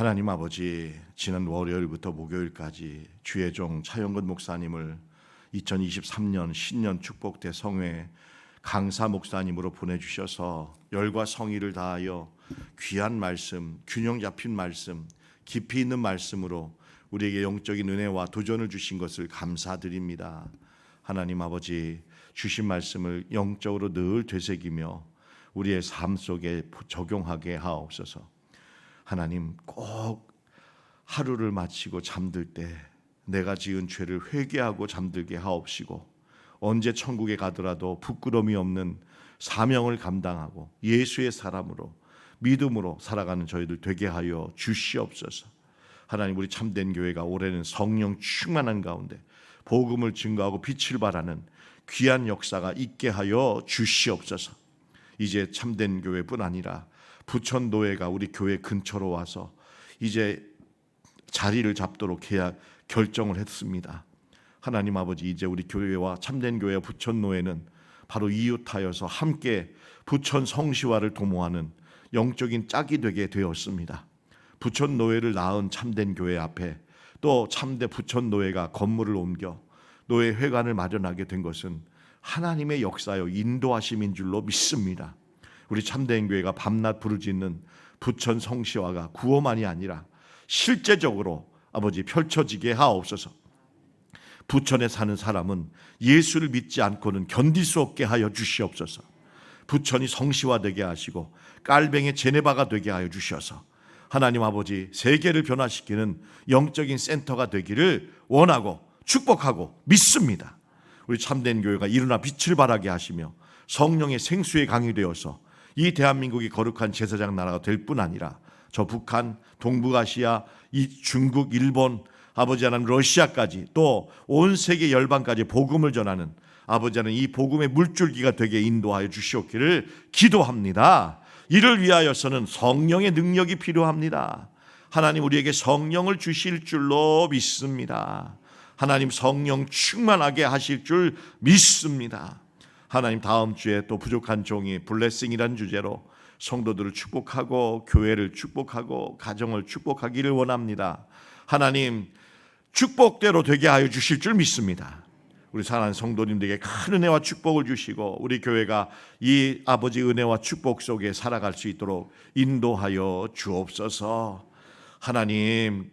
하나님 아버지, 지난 월요일부터 목요일까지 주의 종 차영근 목사님을 2023년 신년 축복대 성회 강사 목사님으로 보내주셔서 열과 성의를 다하여 귀한 말씀, 균형 잡힌 말씀, 깊이 있는 말씀으로 우리에게 영적인 은혜와 도전을 주신 것을 감사드립니다. 하나님 아버지, 주신 말씀을 영적으로 늘 되새기며 우리의 삶 속에 적용하게 하옵소서. 하나님, 꼭 하루를 마치고 잠들 때 내가 지은 죄를 회개하고 잠들게 하옵시고, 언제 천국에 가더라도 부끄러움이 없는 사명을 감당하고 예수의 사람으로 믿음으로 살아가는 저희들 되게 하여 주시옵소서. 하나님, 우리 참된 교회가 올해는 성령 충만한 가운데 복음을 증거하고 빛을 발하는 귀한 역사가 있게 하여 주시옵소서. 이제 참된 교회뿐 아니라 부천 노회가 우리 교회 근처로 와서 이제 자리를 잡도록 결정을 했습니다. 하나님 아버지, 이제 우리 교회와 참된 교회와 부천 노회는 바로 이웃하여서 함께 부천 성시화를 도모하는 영적인 짝이 되게 되었습니다. 부천 노회를 낳은 참된 교회 앞에 또 참된 부천 노회가 건물을 옮겨 노회 회관을 마련하게 된 것은 하나님의 역사요 인도하심인 줄로 믿습니다. 우리 참된 교회가 밤낮 부르짖는 부천 성시화가 구호만이 아니라 실제적으로 아버지 펼쳐지게 하옵소서. 부천에 사는 사람은 예수를 믿지 않고는 견딜 수 없게 하여 주시옵소서. 부천이 성시화되게 하시고 깔뱅의 제네바가 되게 하여 주셔서 하나님 아버지, 세계를 변화시키는 영적인 센터가 되기를 원하고 축복하고 믿습니다. 우리 참된 교회가 일어나 빛을 발하게 하시며 성령의 생수에 강의되어서 이 대한민국이 거룩한 제사장 나라가 될 뿐 아니라 저 북한, 동북아시아, 이 중국, 일본, 아버지 하나님 러시아까지 또 온 세계 열방까지 복음을 전하는 아버지 하나님 이 복음의 물줄기가 되게 인도하여 주시옵기를 기도합니다. 이를 위하여서는 성령의 능력이 필요합니다. 하나님, 우리에게 성령을 주실 줄로 믿습니다. 하나님, 성령 충만하게 하실 줄 믿습니다. 하나님, 다음 주에 또 부족한 종이 블레싱이라는 주제로 성도들을 축복하고 교회를 축복하고 가정을 축복하기를 원합니다. 하나님, 축복대로 되게 하여 주실 줄 믿습니다. 우리 사랑하는 성도님들에게 큰 은혜와 축복을 주시고 우리 교회가 이 아버지 은혜와 축복 속에 살아갈 수 있도록 인도하여 주옵소서. 하나님,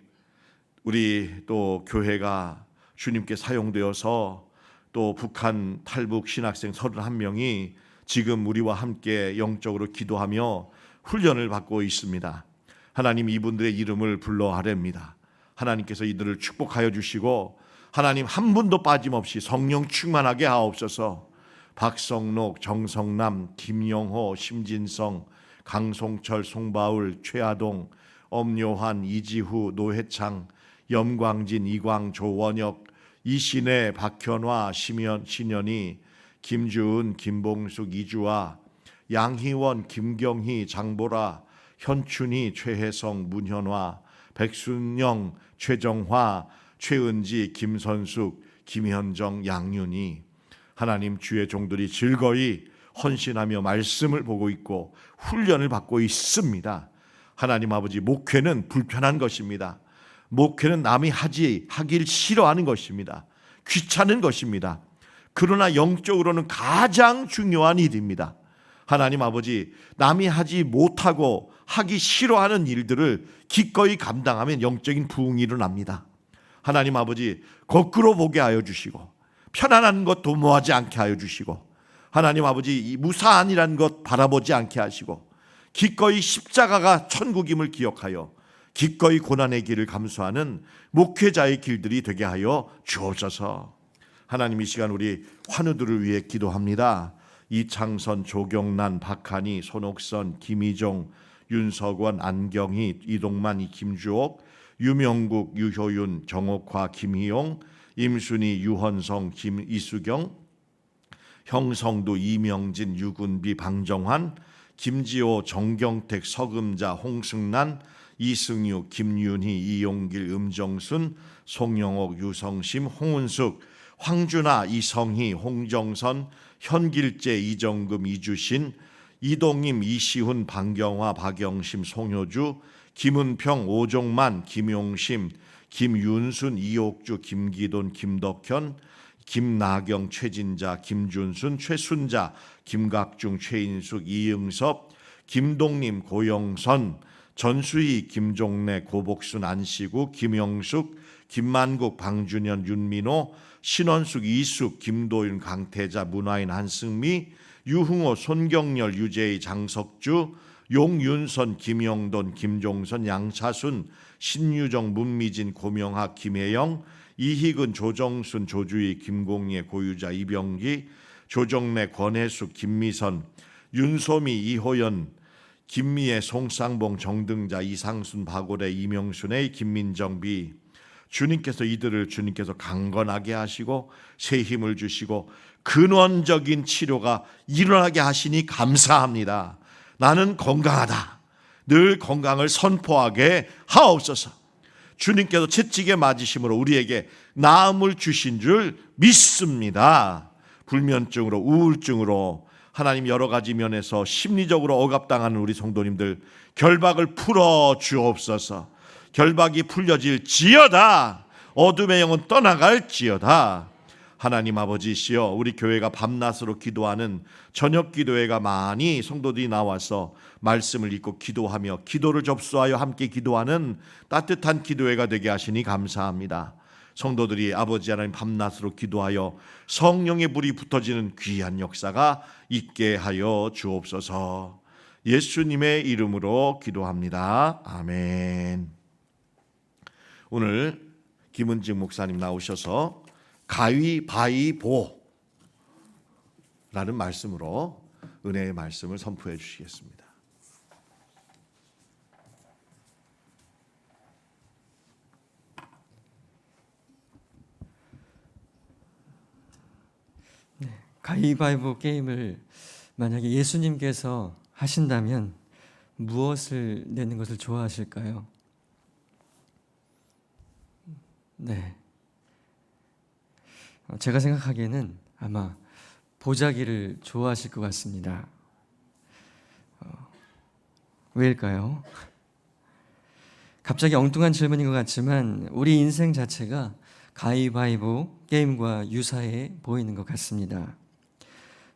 우리 또 교회가 주님께 사용되어서 또 북한 탈북 신학생 31명이 지금 우리와 함께 영적으로 기도하며 훈련을 받고 있습니다. 하나님, 이분들의 이름을 불러 아뢰입니다. 하나님께서 이들을 축복하여 주시고 하나님, 한 분도 빠짐없이 성령 충만하게 하옵소서. 박성록, 정성남, 김영호, 심진성, 강송철, 송바울, 최아동, 엄요한, 이지후, 노회창, 염광진, 이광, 조원혁, 이신혜, 박현화, 신현이, 김주은, 김봉숙, 이주아, 양희원, 김경희, 장보라, 현춘희, 최혜성, 문현화, 백순영, 최정화, 최은지, 김선숙, 김현정, 양윤희. 하나님, 주의 종들이 즐거이 헌신하며 말씀을 보고 있고 훈련을 받고 있습니다. 하나님 아버지, 목회는 불편한 것입니다. 목회는 남이 하길 싫어하는 것입니다. 귀찮은 것입니다. 그러나 영적으로는 가장 중요한 일입니다. 하나님 아버지, 남이 하지 못하고 하기 싫어하는 일들을 기꺼이 감당하면 영적인 부흥이 일어납니다. 하나님 아버지, 거꾸로 보게 하여 주시고 편안한 것 도모하지 않게 하여 주시고 하나님 아버지, 이 무사한이라는 것 바라보지 않게 하시고 기꺼이 십자가가 천국임을 기억하여 기꺼이 고난의 길을 감수하는 목회자의 길들이 되게 하여 주옵소서. 하나님, 이 시간 우리 환우들을 위해 기도합니다. 이창선, 조경란, 박한희, 손옥선, 김희종, 윤석원, 안경희, 이동만, 김주옥, 유명국, 유효윤, 정옥화, 김희용, 임순희, 유헌성, 이수경, 형성도, 이명진, 유군비, 방정환, 김지호, 정경택, 서금자, 홍승란, 이승유, 김윤희, 이용길, 음정순, 송영옥, 유성심, 홍은숙, 황준아, 이성희, 홍정선, 현길재, 이정금, 이주신, 이동임, 이시훈, 방경화, 박영심, 송효주, 김은평, 오종만, 김용심, 김윤순, 이옥주, 김기돈, 김덕현, 김나경, 최진자, 김준순, 최순자, 김각중, 최인숙, 이응섭, 김동림, 고영선, 전수희, 김종래, 고복순, 안시구, 김영숙, 김만국, 방준현, 윤민호, 신원숙, 이숙, 김도윤, 강태자, 문화인, 한승미, 유흥호, 손경열, 유재희, 장석주, 용윤선, 김영돈, 김종선, 양차순, 신유정, 문미진, 고명학, 김혜영, 이희근, 조정순, 조주희, 김공예, 고유자, 이병기, 조정래, 권혜숙, 김미선, 윤소미, 이호연, 김미애, 송쌍봉, 정등자, 이상순, 박오래, 이명순의, 김민정비. 주님께서 이들을 주님께서 강건하게 하시고 새 힘을 주시고 근원적인 치료가 일어나게 하시니 감사합니다. 나는 건강하다. 늘 건강을 선포하게 하옵소서. 주님께서 채찍에 맞으심으로 우리에게 나음을 주신 줄 믿습니다. 불면증으로, 우울증으로 하나님 여러 가지 면에서 심리적으로 억압당하는 우리 성도님들 결박을 풀어 주옵소서. 결박이 풀려질지어다. 어둠의 영은 떠나갈지어다. 하나님 아버지시여, 우리 교회가 밤낮으로 기도하는 저녁 기도회가 많이 성도들이 나와서 말씀을 읽고 기도하며 기도를 접수하여 함께 기도하는 따뜻한 기도회가 되게 하시니 감사합니다. 성도들이 아버지 하나님 밤낮으로 기도하여 성령의 불이 붙어지는 귀한 역사가 있게 하여 주옵소서. 예수님의 이름으로 기도합니다. 아멘. 오늘 김은직 목사님 나오셔서 가위바위보라는 말씀으로 은혜의 말씀을 선포해 주시겠습니다. 가위바위보 게임을 만약에 예수님께서 하신다면 무엇을 내는 것을 좋아하실까요? 네, 제가 생각하기에는 아마 보자기를 좋아하실 것 같습니다. 왜일까요? 갑자기 엉뚱한 질문인 것 같지만 우리 인생 자체가 가위바위보 게임과 유사해 보이는 것 같습니다.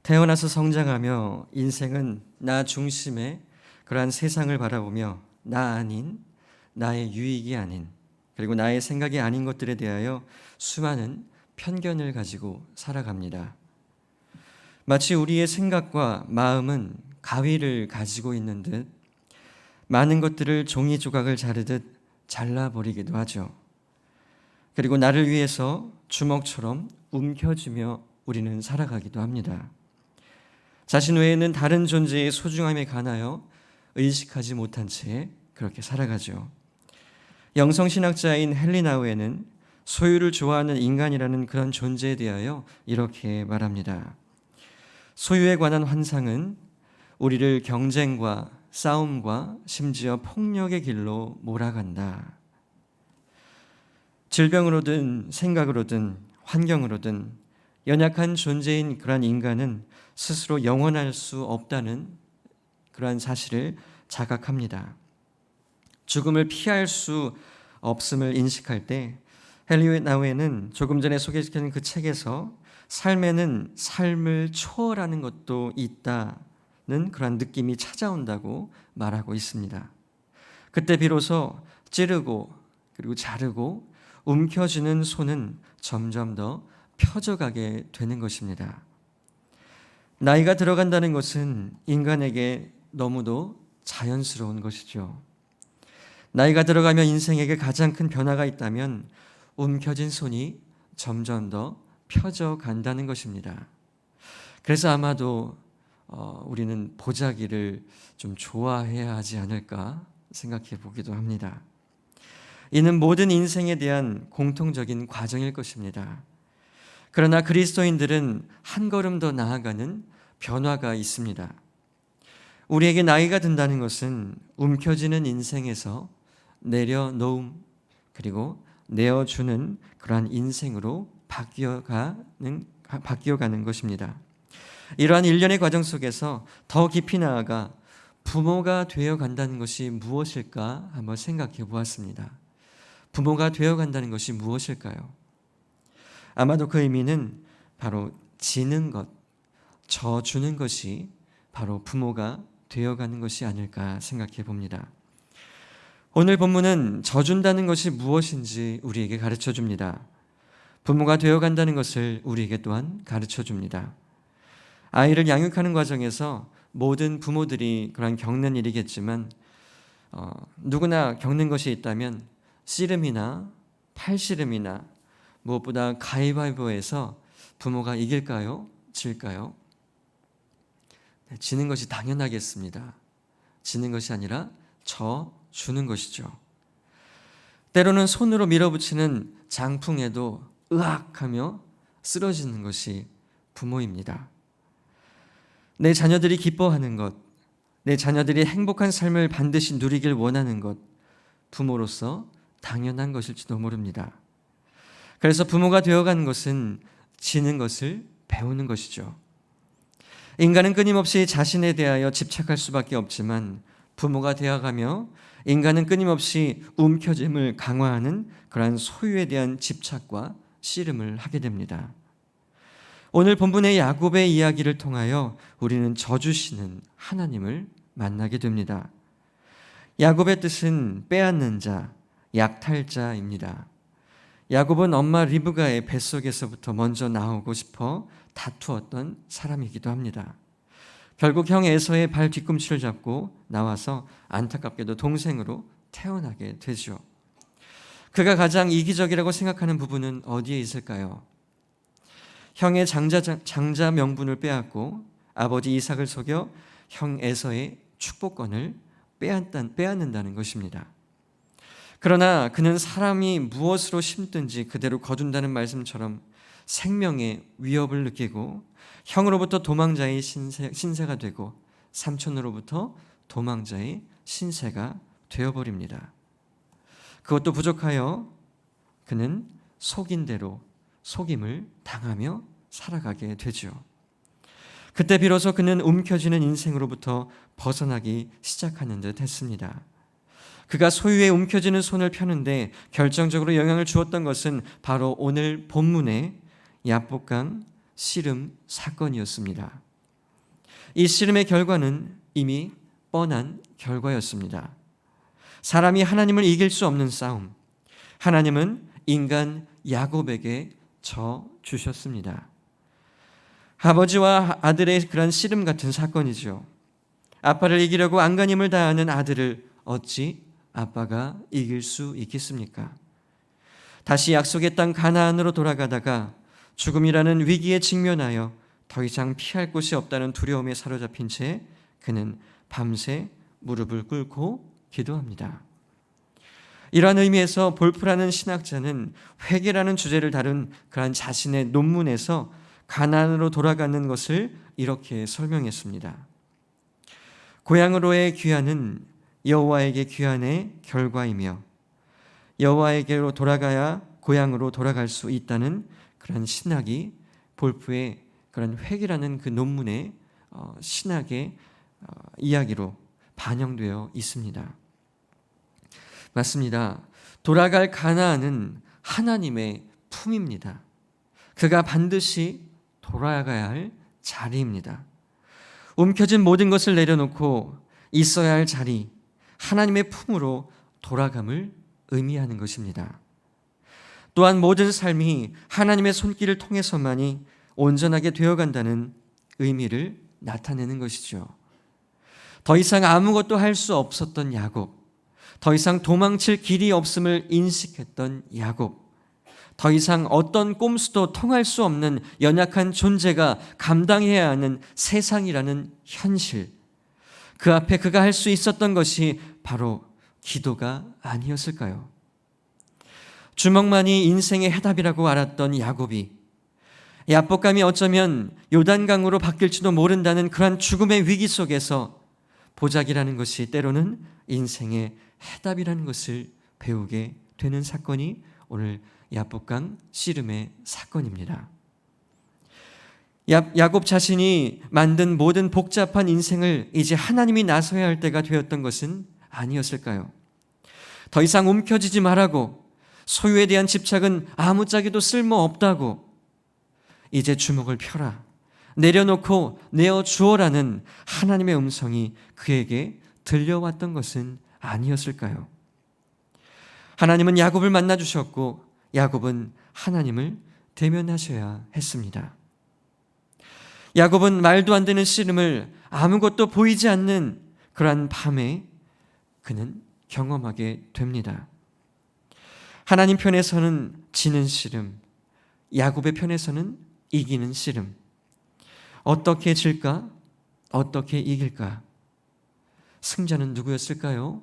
태어나서 성장하며 인생은 나 중심의 그러한 세상을 바라보며 나 아닌, 나의 유익이 아닌, 그리고 나의 생각이 아닌 것들에 대하여 수많은 편견을 가지고 살아갑니다. 마치 우리의 생각과 마음은 가위를 가지고 있는 듯 많은 것들을 종이 조각을 자르듯 잘라버리기도 하죠. 그리고 나를 위해서 주먹처럼 움켜쥐며 우리는 살아가기도 합니다. 자신 외에는 다른 존재의 소중함에 관하여 의식하지 못한 채 그렇게 살아가죠. 영성신학자인 헬리나우에는 소유를 좋아하는 인간이라는 그런 존재에 대하여 이렇게 말합니다. 소유에 관한 환상은 우리를 경쟁과 싸움과 심지어 폭력의 길로 몰아간다. 질병으로든 생각으로든 환경으로든 연약한 존재인 그러한 인간은 스스로 영원할 수 없다는 그러한 사실을 자각합니다. 죽음을 피할 수 없음을 인식할 때 헬리나우에는 조금 전에 소개시킨 그 책에서 삶에는 삶을 초월하는 것도 있다는 그런 느낌이 찾아온다고 말하고 있습니다. 그때 비로소 찌르고 그리고 자르고 움켜쥐는 손은 점점 더 펴져가게 되는 것입니다. 나이가 들어간다는 것은 인간에게 너무도 자연스러운 것이죠. 나이가 들어가며 인생에게 가장 큰 변화가 있다면 움켜진 손이 점점 더 펴져 간다는 것입니다. 그래서 아마도 우리는 보자기를 좀 좋아해야 하지 않을까 생각해 보기도 합니다. 이는 모든 인생에 대한 공통적인 과정일 것입니다. 그러나 그리스도인들은 한 걸음 더 나아가는 변화가 있습니다. 우리에게 나이가 든다는 것은 움켜쥐는 인생에서 내려놓음 그리고 내어주는 그러한 인생으로 바뀌어가는 것입니다. 이러한 일련의 과정 속에서 더 깊이 나아가 부모가 되어 간다는 것이 무엇일까 한번 생각해 보았습니다. 부모가 되어 간다는 것이 무엇일까요? 아마도 그 의미는 바로 지는 것, 져주는 것이 바로 부모가 되어가는 것이 아닐까 생각해 봅니다. 오늘 본문은 져준다는 것이 무엇인지 우리에게 가르쳐 줍니다. 부모가 되어간다는 것을 우리에게 또한 가르쳐 줍니다. 아이를 양육하는 과정에서 모든 부모들이 그런 겪는 일이겠지만 누구나 겪는 것이 있다면 씨름이나 팔씨름이나 무엇보다 가위바위보에서 부모가 이길까요? 질까요? 지는 것이 당연하겠습니다. 지는 것이 아니라 져주는 것이죠. 때로는 손으로 밀어붙이는 장풍에도 으악하며 쓰러지는 것이 부모입니다. 내 자녀들이 기뻐하는 것, 내 자녀들이 행복한 삶을 반드시 누리길 원하는 것, 부모로서 당연한 것일지도 모릅니다. 그래서 부모가 되어가는 것은 지는 것을 배우는 것이죠. 인간은 끊임없이 자신에 대하여 집착할 수밖에 없지만 부모가 되어가며 인간은 끊임없이 움켜짐을 강화하는 그러한 소유에 대한 집착과 씨름을 하게 됩니다. 오늘 본문의 야곱의 이야기를 통하여 우리는 져주시는 하나님을 만나게 됩니다. 야곱의 뜻은 빼앗는 자, 약탈자입니다. 야곱은 엄마 리브가의 뱃속에서부터 먼저 나오고 싶어 다투었던 사람이기도 합니다. 결국 형 에서의 발 뒤꿈치를 잡고 나와서 안타깝게도 동생으로 태어나게 되죠. 그가 가장 이기적이라고 생각하는 부분은 어디에 있을까요? 형의 장자 명분을 빼앗고 아버지 이삭을 속여 형 에서의 축복권을 빼앗는다는 것입니다. 그러나 그는 사람이 무엇으로 심든지 그대로 거둔다는 말씀처럼 생명의 위협을 느끼고 형으로부터 도망자의 신세가 되고 삼촌으로부터 도망자의 신세가 되어버립니다. 그것도 부족하여 그는 속인 대로 속임을 당하며 살아가게 되죠. 그때 비로소 그는 움켜쥐는 인생으로부터 벗어나기 시작하는 듯 했습니다. 그가 소유에 움켜쥐는 손을 펴는데 결정적으로 영향을 주었던 것은 바로 오늘 본문의 야복강 씨름 사건이었습니다. 이 씨름의 결과는 이미 뻔한 결과였습니다. 사람이 하나님을 이길 수 없는 싸움, 하나님은 인간 야곱에게 져 주셨습니다. 아버지와 아들의 그런 씨름 같은 사건이죠. 아빠를 이기려고 안간힘을 다하는 아들을 어찌 아빠가 이길 수 있겠습니까? 다시 약속의 땅 가나안으로 돌아가다가 죽음이라는 위기에 직면하여 더 이상 피할 곳이 없다는 두려움에 사로잡힌 채 그는 밤새 무릎을 꿇고 기도합니다. 이러한 의미에서 볼프라는 신학자는 회개라는 주제를 다룬 그러한 자신의 논문에서 가나안으로 돌아가는 것을 이렇게 설명했습니다. 고향으로의 귀환은 여호와에게 귀환의 결과이며 여호와에게로 돌아가야 고향으로 돌아갈 수 있다는 그런 신학이 볼프의 그런 회개라는 그 논문의 신학의 이야기로 반영되어 있습니다. 맞습니다. 돌아갈 가나안은 하나님의 품입니다. 그가 반드시 돌아가야 할 자리입니다. 움켜진 모든 것을 내려놓고 있어야 할 자리, 하나님의 품으로 돌아감을 의미하는 것입니다. 또한 모든 삶이 하나님의 손길을 통해서만이 온전하게 되어간다는 의미를 나타내는 것이죠. 더 이상 아무것도 할 수 없었던 야곱, 더 이상 도망칠 길이 없음을 인식했던 야곱, 더 이상 어떤 꼼수도 통할 수 없는 연약한 존재가 감당해야 하는 세상이라는 현실, 그 앞에 그가 할 수 있었던 것이 바로 기도가 아니었을까요? 주먹만이 인생의 해답이라고 알았던 야곱이 야복감이 어쩌면 요단강으로 바뀔지도 모른다는 그러한 죽음의 위기 속에서 보자기라는 것이 때로는 인생의 해답이라는 것을 배우게 되는 사건이 오늘 야복강 씨름의 사건입니다. 야곱 자신이 만든 모든 복잡한 인생을 이제 하나님이 나서야 할 때가 되었던 것은 아니었을까요? 더 이상 움켜쥐지 말라고, 소유에 대한 집착은 아무짝에도 쓸모없다고, 이제 주먹을 펴라, 내려놓고 내어주어라는 하나님의 음성이 그에게 들려왔던 것은 아니었을까요? 하나님은 야곱을 만나 주셨고 야곱은 하나님을 대면하셔야 했습니다. 야곱은 말도 안 되는 씨름을 아무것도 보이지 않는 그러한 밤에 그는 경험하게 됩니다. 하나님 편에서는 지는 씨름, 야곱의 편에서는 이기는 씨름. 어떻게 질까? 어떻게 이길까? 승자는 누구였을까요?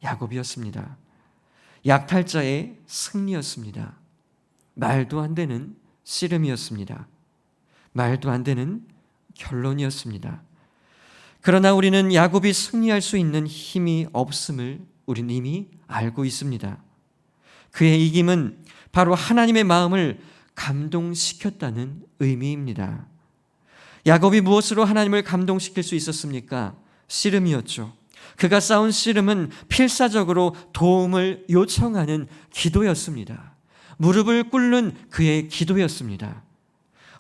야곱이었습니다. 약탈자의 승리였습니다. 말도 안 되는 씨름이었습니다. 말도 안 되는 결론이었습니다. 그러나 우리는 야곱이 승리할 수 있는 힘이 없음을 우리는 이미 알고 있습니다. 그의 이김은 바로 하나님의 마음을 감동시켰다는 의미입니다. 야곱이 무엇으로 하나님을 감동시킬 수 있었습니까? 씨름이었죠. 그가 싸운 씨름은 필사적으로 도움을 요청하는 기도였습니다. 무릎을 꿇는 그의 기도였습니다.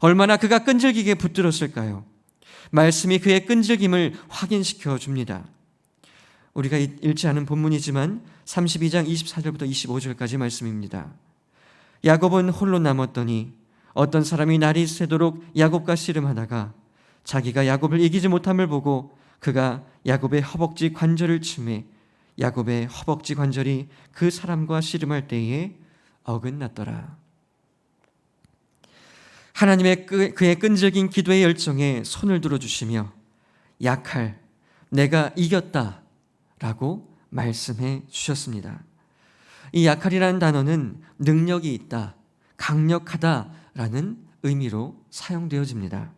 얼마나 그가 끈질기게 붙들었을까요? 말씀이 그의 끈질김을 확인시켜 줍니다. 우리가 읽지 않은 본문이지만 32장 24절부터 25절까지 말씀입니다. 야곱은 홀로 남았더니 어떤 사람이 날이 새도록 야곱과 씨름하다가 자기가 야곱을 이기지 못함을 보고 그가 야곱의 허벅지 관절을 치매 야곱의 허벅지 관절이 그 사람과 씨름할 때에 어긋났더라. 하나님의 그의 끈질긴 기도의 열정에 손을 들어주시며 약할, 내가 이겼다 라고 말씀해 주셨습니다. 이 약할이라는 단어는 능력이 있다, 강력하다 라는 의미로 사용되어집니다.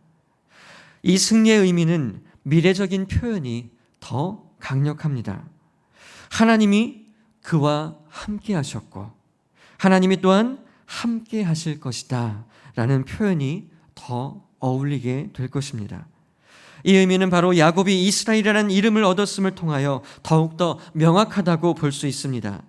이 승리의 의미는 미래적인 표현이 더 강력합니다. 하나님이 그와 함께 하셨고 하나님이 또한 함께 하실 것이다 라는 표현이 더 어울리게 될 것입니다. 이 의미는 바로 야곱이 이스라엘이라는 이름을 얻었음을 통하여 더욱더 명확하다고 볼 수 있습니다.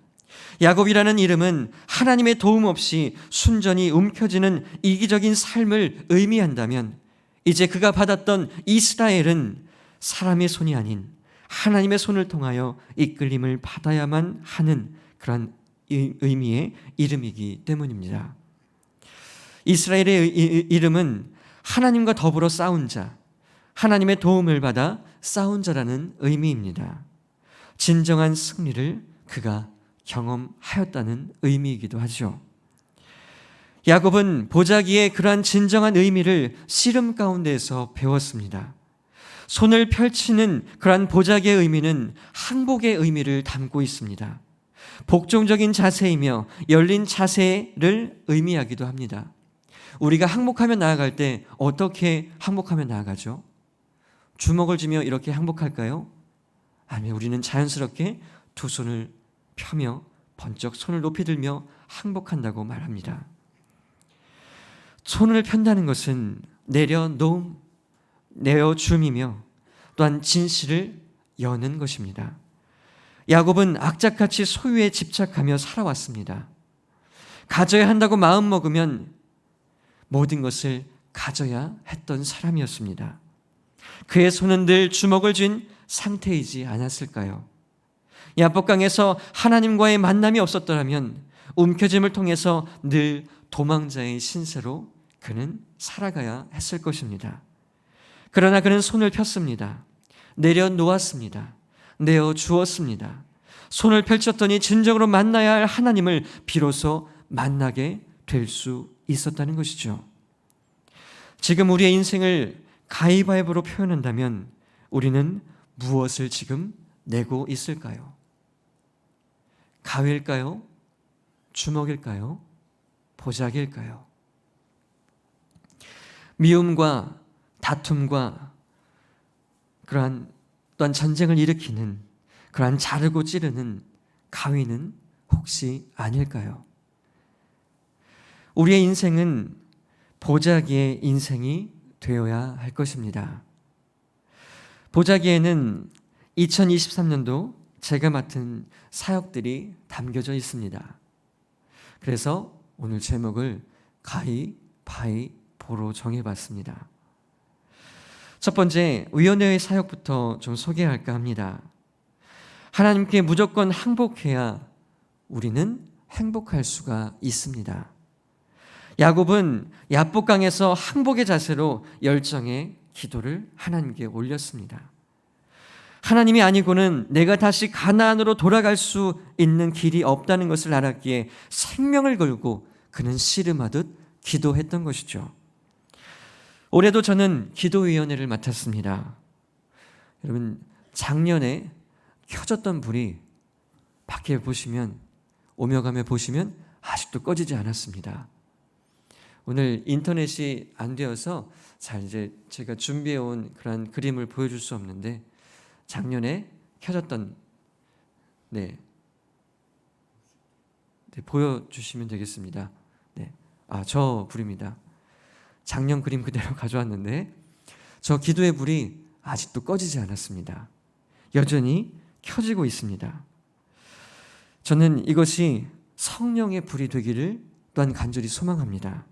야곱이라는 이름은 하나님의 도움 없이 순전히 움켜쥐는 이기적인 삶을 의미한다면 이제 그가 받았던 이스라엘은 사람의 손이 아닌 하나님의 손을 통하여 이끌림을 받아야만 하는 그런 의미의 이름이기 때문입니다. 이스라엘의 이름은 하나님과 더불어 싸운 자, 하나님의 도움을 받아 싸운 자라는 의미입니다. 진정한 승리를 그가 경험하였다는 의미이기도 하죠. 야곱은 보자기의 그러한 진정한 의미를 씨름 가운데에서 배웠습니다. 손을 펼치는 그러한 보자기의 의미는 항복의 의미를 담고 있습니다. 복종적인 자세이며 열린 자세를 의미하기도 합니다. 우리가 항복하며 나아갈 때 어떻게 항복하며 나아가죠? 주먹을 쥐며 이렇게 항복할까요? 아니면 우리는 자연스럽게 두 손을 펴며 번쩍 손을 높이 들며 항복한다고 말합니다. 손을 편다는 것은 내어줌이며 또한 진실을 여는 것입니다. 야곱은 악착같이 소유에 집착하며 살아왔습니다. 가져야 한다고 마음먹으면 모든 것을 가져야 했던 사람이었습니다. 그의 손은 늘 주먹을 쥔 상태이지 않았을까요? 야복강에서 하나님과의 만남이 없었더라면 움켜짐을 통해서 늘 도망자의 신세로 그는 살아가야 했을 것입니다. 그러나 그는 손을 폈습니다. 내려놓았습니다. 내어주었습니다. 손을 펼쳤더니 진정으로 만나야 할 하나님을 비로소 만나게 될 수 있었다는 것이죠. 지금 우리의 인생을 가위바위보로 표현한다면 우리는 무엇을 지금 내고 있을까요? 가위일까요? 주먹일까요? 보자기일까요? 미움과 다툼과 그러한 또한 전쟁을 일으키는 그러한 자르고 찌르는 가위는 혹시 아닐까요? 우리의 인생은 보자기의 인생이 되어야 할 것입니다. 보자기에는 2023년도 제가 맡은 사역들이 담겨져 있습니다. 그래서 오늘 제목을 가위바위보로 정해봤습니다. 첫 번째, 위원회의 사역부터 좀 소개할까 합니다. 하나님께 무조건 항복해야 우리는 행복할 수가 있습니다. 야곱은 야복강에서 항복의 자세로 열정의 기도를 하나님께 올렸습니다. 하나님이 아니고는 내가 다시 가나안으로 돌아갈 수 있는 길이 없다는 것을 알았기에 생명을 걸고 그는 씨름하듯 기도했던 것이죠. 올해도 저는 기도위원회를 맡았습니다. 여러분, 작년에 켜졌던 불이 밖에 보시면, 오며 가며 보시면 아직도 꺼지지 않았습니다. 오늘 인터넷이 안 되어서 이제 제가 준비해 온 그런 그림을 보여줄 수 없는데, 작년에 켜졌던 보여주시면 되겠습니다. 저 불입니다. 작년 그림 그대로 가져왔는데 저 기도의 불이 아직도 꺼지지 않았습니다. 여전히 켜지고 있습니다. 저는 이것이 성령의 불이 되기를 또한 간절히 소망합니다.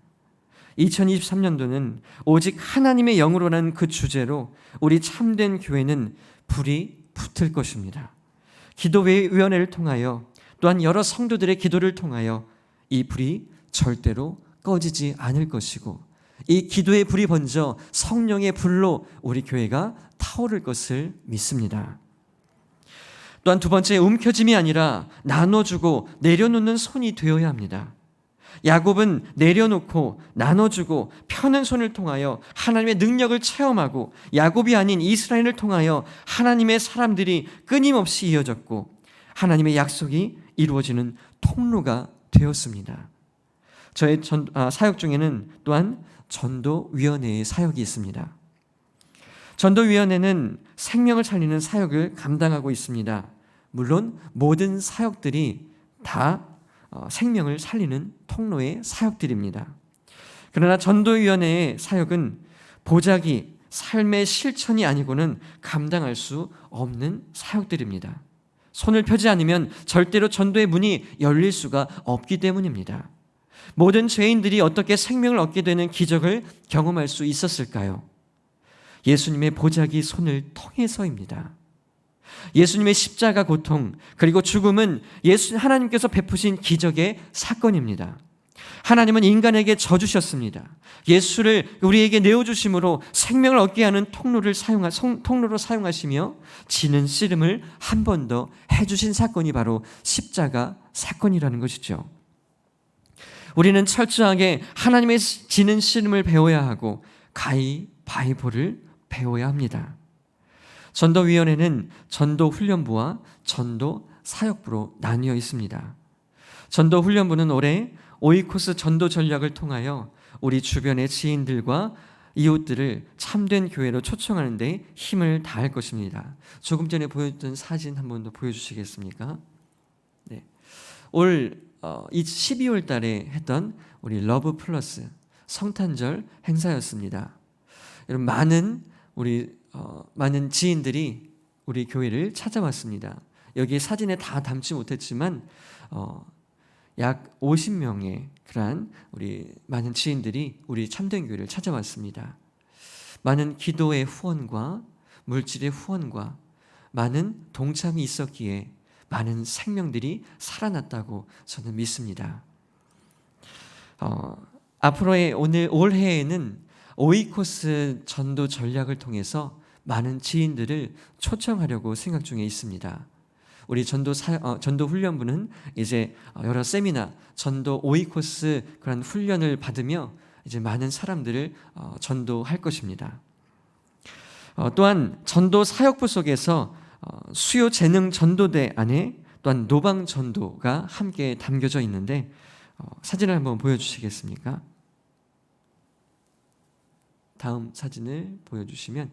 2023년도는 오직 하나님의 영으로라는 그 주제로 우리 참된 교회는 불이 붙을 것입니다. 기도위원회를 통하여 또한 여러 성도들의 기도를 통하여 이 불이 절대로 꺼지지 않을 것이고, 이 기도의 불이 번져 성령의 불로 우리 교회가 타오를 것을 믿습니다. 또한 두 번째, 움켜짐이 아니라 나눠주고 내려놓는 손이 되어야 합니다. 야곱은 내려놓고 나눠주고 펴는 손을 통하여 하나님의 능력을 체험하고, 야곱이 아닌 이스라엘을 통하여 하나님의 사람들이 끊임없이 이어졌고 하나님의 약속이 이루어지는 통로가 되었습니다. 저의 사역 중에는 또한 전도위원회의 사역이 있습니다. 전도위원회는 생명을 살리는 사역을 감당하고 있습니다. 물론 모든 사역들이 다 생명을 살리는 통로의 사역들입니다. 그러나 전도위원회의 사역은 보자기, 삶의 실천이 아니고는 감당할 수 없는 사역들입니다. 손을 펴지 않으면 절대로 전도의 문이 열릴 수가 없기 때문입니다. 모든 죄인들이 어떻게 생명을 얻게 되는 기적을 경험할 수 있었을까요? 예수님의 보자기 손을 통해서입니다. 예수님의 십자가 고통 그리고 죽음은 하나님께서 베푸신 기적의 사건입니다. 하나님은 인간에게 져주셨습니다. 예수를 우리에게 내어주심으로 생명을 얻게 하는 통로로 사용하시며 지는 씨름을 한 번 더 해주신 사건이 바로 십자가 사건이라는 것이죠. 우리는 철저하게 하나님의 지는 씨름을 배워야 하고 가위바위보를 배워야 합니다. 전도위원회는 전도훈련부와 전도사역부로 나뉘어 있습니다. 전도훈련부는 올해 오이코스 전도 전략을 통하여 우리 주변의 지인들과 이웃들을 참된 교회로 초청하는 데 힘을 다할 것입니다. 조금 전에 보여줬던 사진 한 번 더 보여주시겠습니까? 올 12월 달에 했던 우리 러브 플러스 성탄절 행사였습니다. 여러분, 많은 지인들이 우리 교회를 찾아왔습니다. 여기 사진에 다 담지 못했지만 약 50명의 그러한 우리 많은 지인들이 우리 참된 교회를 찾아왔습니다. 많은 기도의 후원과 물질의 후원과 많은 동참이 있었기에 많은 생명들이 살아났다고 저는 믿습니다. 앞으로의 올해에는 오이코스 전도 전략을 통해서 많은 지인들을 초청하려고 생각 중에 있습니다. 우리 전도 훈련부는 이제 여러 세미나, 전도 오이코스 그런 훈련을 받으며 이제 많은 사람들을 전도할 것입니다. 또한 전도 사역부 속에서 수요 재능 전도대 안에 또한 노방 전도가 함께 담겨져 있는데 사진을 한번 보여주시겠습니까? 다음 사진을 보여주시면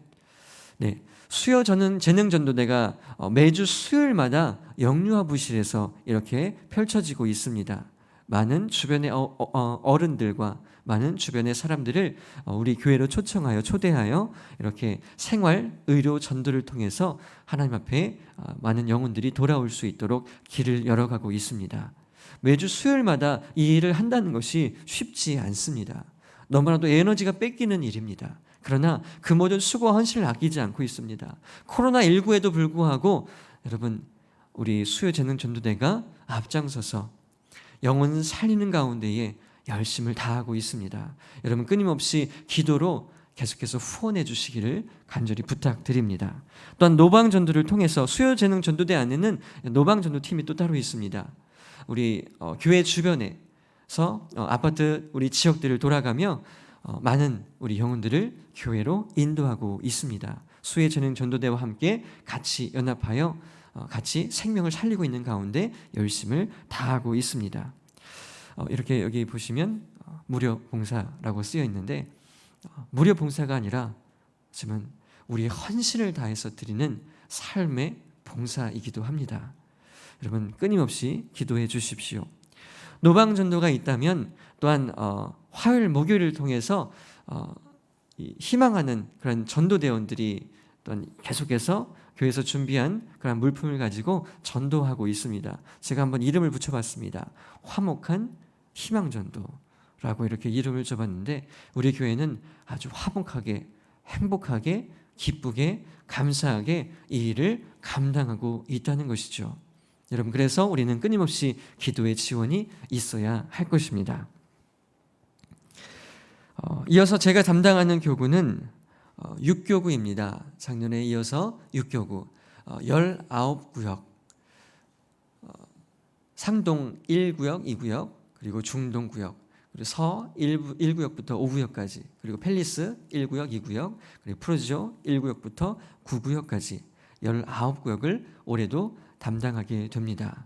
수요 재능 전도대가 매주 수요일마다 영유아부실에서 이렇게 펼쳐지고 있습니다. 많은 주변의 어른들과 많은 주변의 사람들을 우리 교회로 초대하여 이렇게 생활 의료 전도를 통해서 하나님 앞에 많은 영혼들이 돌아올 수 있도록 길을 열어가고 있습니다. 매주 수요일마다 이 일을 한다는 것이 쉽지 않습니다. 너무나도 에너지가 뺏기는 일입니다. 그러나 그 모든 수고와 헌신을 아끼지 않고 있습니다. 코로나19에도 불구하고 여러분, 우리 수요재능 전도대가 앞장서서 영혼 살리는 가운데에 열심을 다하고 있습니다. 여러분, 끊임없이 기도로 계속해서 후원해 주시기를 간절히 부탁드립니다. 또한 노방전도를 통해서 수요재능 전도대 안에는 노방전도팀이 또 따로 있습니다. 우리 교회 주변에서 아파트 우리 지역들을 돌아가며 많은 우리 영혼들을 교회로 인도하고 있습니다. 수요재능 전도대와 함께 같이 연합하여 같이 생명을 살리고 있는 가운데 열심을 다하고 있습니다. 이렇게 여기 보시면 무료 봉사라고 쓰여 있는데 무료 봉사가 아니라 지금 우리의 헌신을 다해서 드리는 삶의 봉사이기도 합니다. 여러분, 끊임없이 기도해 주십시오. 노방전도가 있다면 또한 화요일 목요일을 통해서 희망하는 그런 전도대원들이 또한 계속해서 교회에서 준비한 그런 물품을 가지고 전도하고 있습니다. 제가 한번 이름을 붙여봤습니다. 화목한 희망전도라고 이렇게 이름을 줘봤는데 우리 교회는 아주 화목하게, 행복하게, 기쁘게, 감사하게 이 일을 감당하고 있다는 것이죠. 여러분, 그래서 우리는 끊임없이 기도의 지원이 있어야 할 것입니다. 이어서 제가 담당하는 교구는 6교구입니다. 작년에 이어서 6교구 19구역, 상동 1구역, 2구역, 그리고 중동 구역, 그리고 서 1구역부터 5구역까지, 그리고 팰리스 1구역, 2구역, 그리고 프로지오 1구역부터 9구역까지 19구역을 올해도 담당하게 됩니다.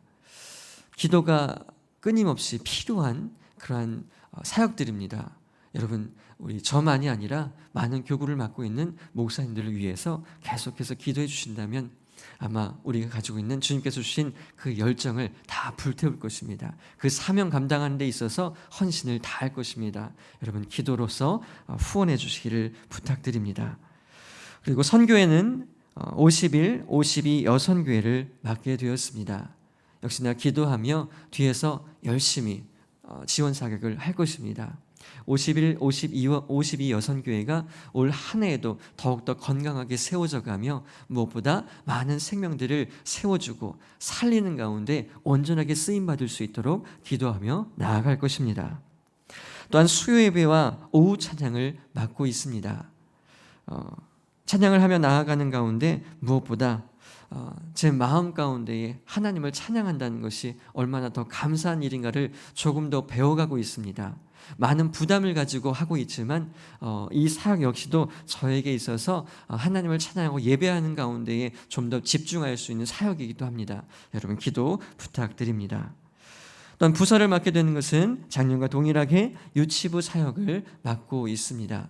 기도가 끊임없이 필요한 그러한 사역들입니다. 여러분, 우리 저만이 아니라 많은 교구를 맡고 있는 목사님들을 위해서 계속해서 기도해 주신다면 아마 우리가 가지고 있는 주님께서 주신 그 열정을 다 불태울 것입니다. 그 사명 감당하는 데 있어서 헌신을 다할 것입니다. 여러분, 기도로서 후원해 주시기를 부탁드립니다. 그리고 선교회는 50일, 52 여선교회를 맡게 되었습니다. 역시나 기도하며 뒤에서 열심히 지원 사격을 할 것입니다. 51, 52 여선교회가 올 한 해에도 더욱더 건강하게 세워져 가며 무엇보다 많은 생명들을 세워주고 살리는 가운데 온전하게 쓰임받을 수 있도록 기도하며 나아갈 것입니다. 또한 수요 예배와 오후 찬양을 맡고 있습니다. 찬양을 하며 나아가는 가운데 무엇보다 제 마음 가운데에 하나님을 찬양한다는 것이 얼마나 더 감사한 일인가를 조금 더 배워가고 있습니다. 많은 부담을 가지고 하고 있지만 이 사역 역시도 저에게 있어서 하나님을 찬양하고 예배하는 가운데에 좀 더 집중할 수 있는 사역이기도 합니다. 여러분, 기도 부탁드립니다. 또한 부서를 맡게 되는 것은 작년과 동일하게 유치부 사역을 맡고 있습니다.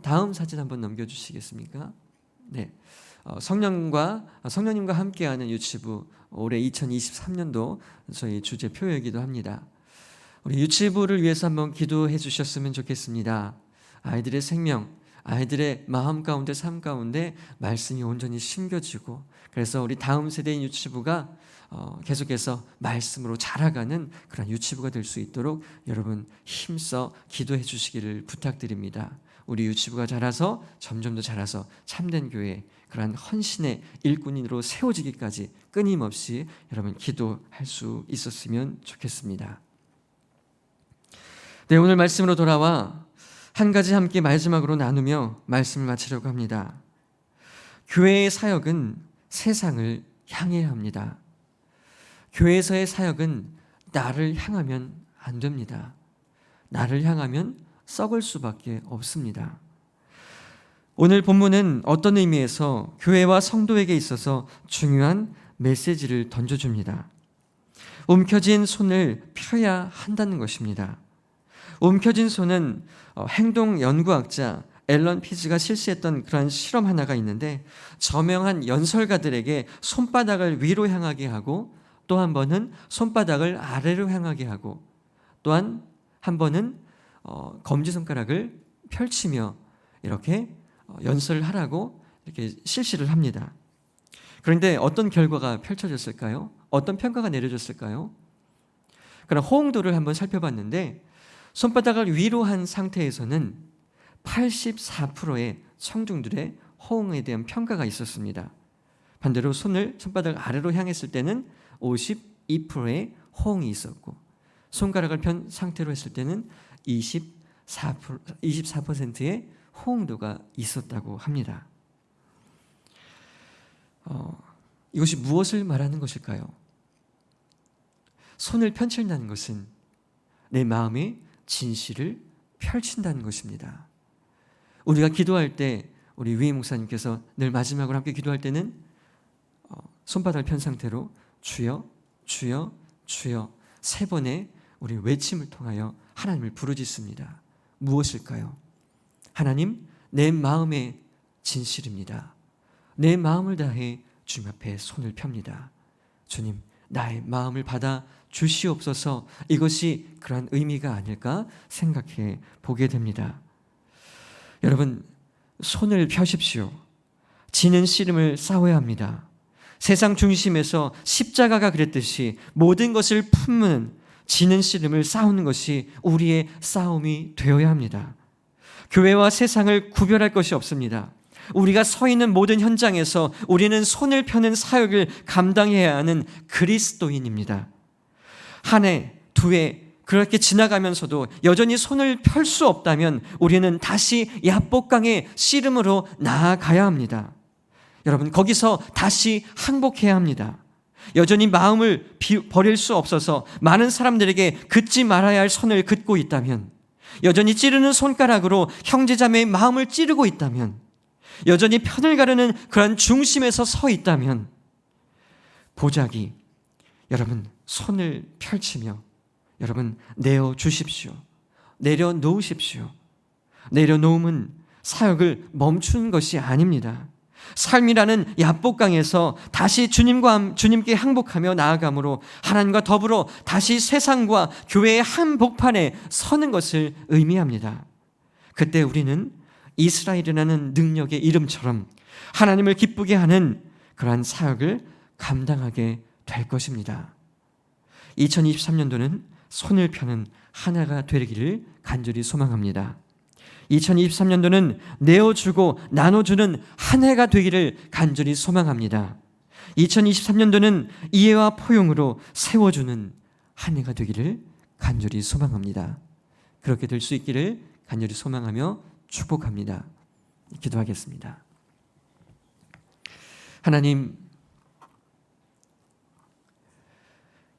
다음 사진 한번 넘겨주시겠습니까? 네. 성령님과 함께하는 유치부, 올해 2023년도 저희 주제 표이기도 합니다. 우리 유치부를 위해서 한번 기도해 주셨으면 좋겠습니다. 아이들의 생명, 아이들의 마음 가운데, 삶 가운데 말씀이 온전히 심겨지고, 그래서 우리 다음 세대인 유치부가 계속해서 말씀으로 자라가는 그런 유치부가 될 수 있도록 여러분 힘써 기도해 주시기를 부탁드립니다. 우리 유치부가 자라서 점점 더 자라서 참된 교회, 그러한 헌신의 일꾼으로 세워지기까지 끊임없이 여러분 기도할 수 있었으면 좋겠습니다. 네, 오늘 말씀으로 돌아와 한 가지 함께 마지막으로 나누며 말씀을 마치려고 합니다. 교회의 사역은 세상을 향해야 합니다. 교회에서의 사역은 나를 향하면 안 됩니다. 나를 향하면 썩을 수밖에 없습니다. 오늘 본문은 어떤 의미에서 교회와 성도에게 있어서 중요한 메시지를 던져줍니다. 움켜진 손을 펴야 한다는 것입니다. 움켜진 손은 행동 연구학자 앨런 피즈가 실시했던 그런 실험 하나가 있는데, 저명한 연설가들에게 손바닥을 위로 향하게 하고 또 한 번은 손바닥을 아래로 향하게 하고, 또한 한 번은 검지손가락을 펼치며 이렇게 연설을 하라고 이렇게 실시를 합니다. 그런데 어떤 결과가 펼쳐졌을까요? 어떤 평가가 내려졌을까요? 그럼 호응도를 한번 살펴봤는데 손바닥을 위로 한 상태에서는 84%의 청중들의 호응에 대한 평가가 있었습니다. 반대로 손바닥을 아래로 향했을 때는 52%의 호응이 있었고, 손가락을 편 상태로 했을 때는 24%의 호응도가 있었다고 합니다. 이것이 무엇을 말하는 것일까요? 손을 펼친다는 것은 내 마음의 진실을 펼친다는 것입니다. 우리가 기도할 때 우리 위에 목사님께서 늘 마지막으로 함께 기도할 때는 손바닥을 편 상태로 주여 주여 주여 3번의 우리 외침을 통하여 하나님을 부르짖습니다. 무엇일까요? 하나님, 내 마음의 진실입니다. 내 마음을 다해 주님 앞에 손을 펴니다. 주님, 나의 마음을 받아 주시옵소서. 이것이 그러한 의미가 아닐까 생각해 보게 됩니다. 여러분, 손을 펴십시오. 지는 씨름을 싸워야 합니다. 세상 중심에서 십자가가 그랬듯이 모든 것을 품는 지는 씨름을 싸우는 것이 우리의 싸움이 되어야 합니다. 교회와 세상을 구별할 것이 없습니다. 우리가 서 있는 모든 현장에서 우리는 손을 펴는 사역을 감당해야 하는 그리스도인입니다. 한 해, 두 해 그렇게 지나가면서도 여전히 손을 펼 수 없다면 우리는 다시 야복강의 씨름으로 나아가야 합니다. 여러분, 거기서 다시 항복해야 합니다. 여전히 마음을 버릴 수 없어서 많은 사람들에게 긋지 말아야 할 선을 긋고 있다면, 여전히 찌르는 손가락으로 형제자매의 마음을 찌르고 있다면, 여전히 편을 가르는 그런 중심에서 서 있다면, 보자기, 여러분 손을 펼치며 여러분 내어주십시오. 내려놓으십시오. 내려놓음은 사역을 멈추는 것이 아닙니다. 삶이라는 야복강에서 다시 주님께 항복하며 나아감으로 하나님과 더불어 다시 세상과 교회의 한복판에 서는 것을 의미합니다. 그때 우리는 이스라엘이라는 능력의 이름처럼 하나님을 기쁘게 하는 그러한 사역을 감당하게 될 것입니다. 2023년도는 손을 펴는 하나가 되기를 간절히 소망합니다. 2023년도는 내어주고 나눠주는 한 해가 되기를 간절히 소망합니다. 2023년도는 이해와 포용으로 세워주는 한 해가 되기를 간절히 소망합니다. 그렇게 될 수 있기를 간절히 소망하며 축복합니다. 기도하겠습니다. 하나님,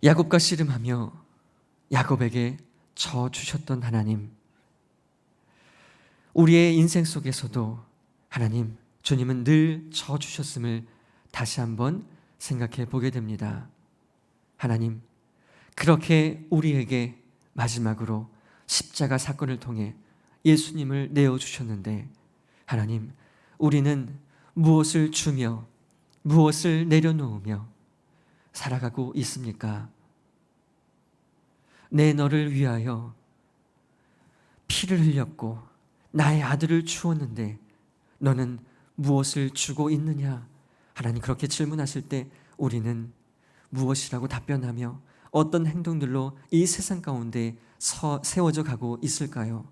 야곱과 씨름하며 야곱에게 져 주셨던 하나님, 우리의 인생 속에서도 하나님, 주님은 늘 져 주셨음을 다시 한번 생각해 보게 됩니다. 하나님, 그렇게 우리에게 마지막으로 십자가 사건을 통해 예수님을 내어주셨는데, 하나님, 우리는 무엇을 주며 무엇을 내려놓으며 살아가고 있습니까? 내 너를 위하여 피를 흘렸고 나의 아들을 주었는데 너는 무엇을 주고 있느냐? 하나님, 그렇게 질문하실 때 우리는 무엇이라고 답변하며 어떤 행동들로 이 세상 가운데 세워져 가고 있을까요?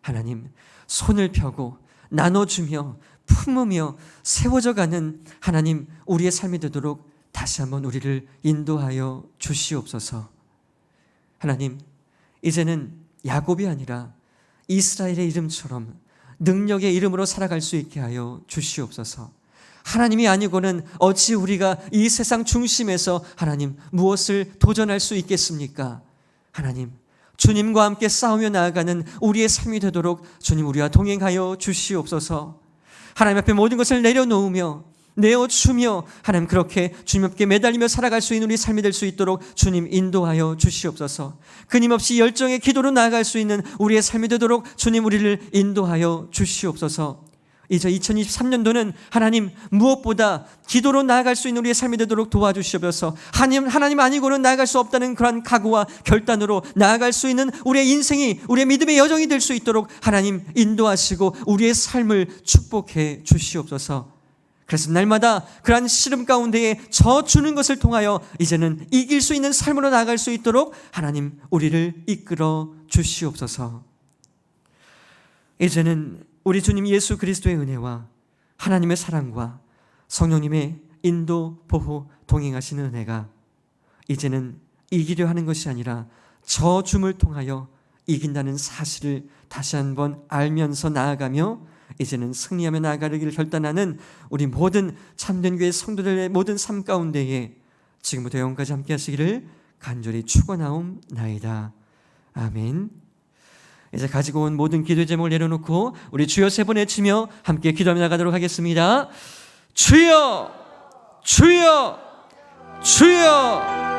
하나님, 손을 펴고 나눠주며 품으며 세워져 가는 하나님, 우리의 삶이 되도록 다시 한번 우리를 인도하여 주시옵소서. 하나님, 이제는 야곱이 아니라 이스라엘의 이름처럼 능력의 이름으로 살아갈 수 있게 하여 주시옵소서. 하나님이 아니고는 어찌 우리가 이 세상 중심에서 하나님 무엇을 도전할 수 있겠습니까? 하나님, 주님과 함께 싸우며 나아가는 우리의 삶이 되도록 주님 우리와 동행하여 주시옵소서. 하나님 앞에 모든 것을 내려놓으며 내어주며 하나님 그렇게 주님 앞에 매달리며 살아갈 수 있는 우리 삶이 될 수 있도록 주님 인도하여 주시옵소서. 끊임없이 열정의 기도로 나아갈 수 있는 우리의 삶이 되도록 주님 우리를 인도하여 주시옵소서. 이제 2023년도는 하나님 무엇보다 기도로 나아갈 수 있는 우리의 삶이 되도록 도와주시옵소서. 하나님 아니고는 나아갈 수 없다는 그러한 각오와 결단으로 나아갈 수 있는 우리의 인생이, 우리의 믿음의 여정이 될 수 있도록 하나님 인도하시고 우리의 삶을 축복해 주시옵소서. 그래서 날마다 그러한 시름 가운데에 저 주는 것을 통하여 이제는 이길 수 있는 삶으로 나아갈 수 있도록 하나님 우리를 이끌어 주시옵소서. 이제는 우리 주님 예수 그리스도의 은혜와 하나님의 사랑과 성령님의 인도, 보호, 동행하시는 은혜가 이제는 이기려 하는 것이 아니라 저 줌을 통하여 이긴다는 사실을 다시 한번 알면서 나아가며 이제는 승리하며 나아가기를 결단하는 우리 모든 참된 교회 성도들의 모든 삶 가운데에 지금부터 영원까지 함께 하시기를 간절히 축원하옵나이다. 아멘. 이제 가지고 온 모든 기도 제목을 내려놓고 우리 주여 세 번 외치며 함께 기도하며 나가도록 하겠습니다. 주여, 주여, 주여.